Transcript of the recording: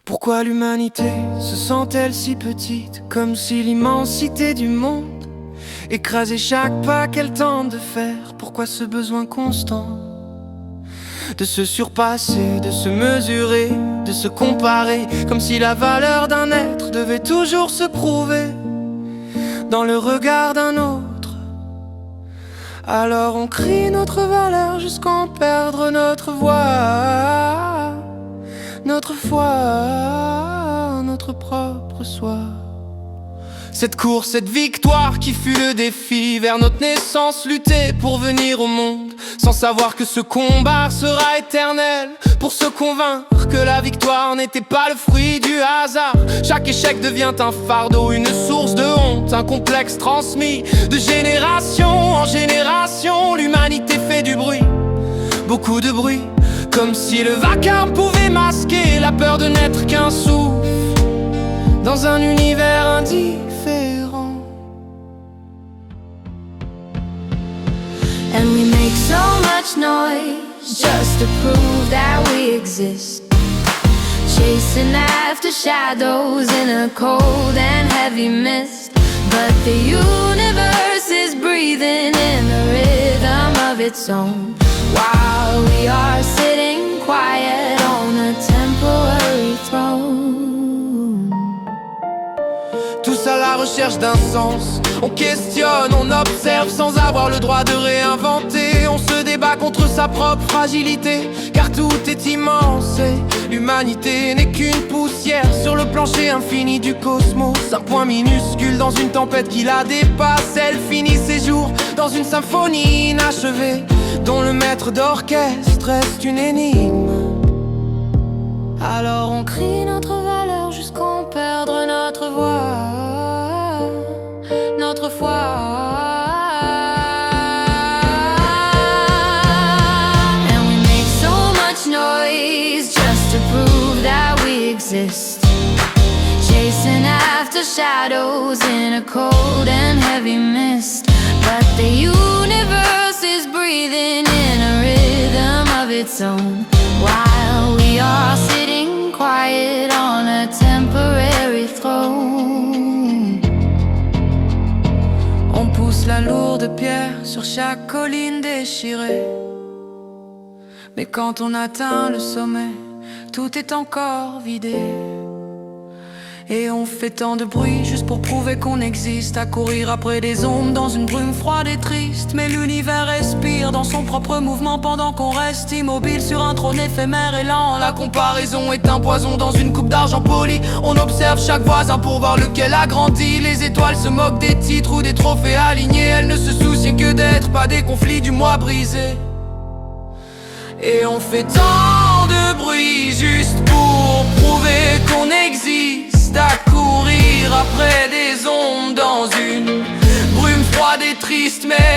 Pourquoi l'humanité se sent-elle si petite, comme si l'immensité du monde écrasait chaque pas qu'elle tente de faire? Pourquoi ce besoin constant de se surpasser, de se mesurer, de se comparer, comme si la valeur d'un être devait toujours se prouver dans le regard d'un autre? Alors on crie notre valeur jusqu'à en perdre notre voix, notre foi, notre propre soi. Cette course, cette victoire qui fut le défi vers notre naissance, lutter pour venir au monde, sans savoir que ce combat sera éternel, pour se convaincre que la victoire n'était pas le fruit du hasard. Chaque échec devient un fardeau, une source de honte, un complexe transmis de génération en génération. L'humanité fait du bruit, beaucoup de bruit, comme si le vacarme pouvait masquer la peur de n'être qu'un souffle dans un univers indifférent. And we make so much noise just to prove that we exist, chasing after shadows in a cold and heavy mist. But the universe is breathing in a rhythm of its own, while we are sitting quiet on a temporary throne. Tous à la recherche d'un sens, on questionne, on observe sans avoir le droit de réinventer. On se débat contre sa propre fragilité, car tout est immense et l'humanité n'est qu'une poussière sur le plancher infini du cosmos. Un point minuscule dans une tempête qui la dépasse. Elle finit ses jours dans une symphonie inachevée, dont le maître d'orchestre reste une énigme. Alors on crie notre valeur jusqu'à en perdre notre voix, notre foi. And we make so much noise just to prove that we exist, chasing after shadows in a cold and heavy mist. But the universe is breathing in a rhythm of its own, while we are sitting quiet on a temporary throne. On pousse la lourde pierre sur chaque colline déchirée, mais quand on atteint le sommet, tout est encore vidé. Et on fait tant de bruit juste pour prouver qu'on existe, à courir après des ombres dans une brume froide et triste. Mais l'univers respire dans son propre mouvement pendant qu'on reste immobile sur un trône éphémère et lent. La comparaison est un poison dans une coupe d'argent poli. On observe chaque voisin pour voir lequel a grandi. Les étoiles se moquent des titres ou des trophées alignés. Elles ne se soucient que d'être, pas des conflits du mois brisés. Et on fait tant de bruit juste pour prouver qu'on existe, à courir après des ombres dans une brume froide et triste. Mais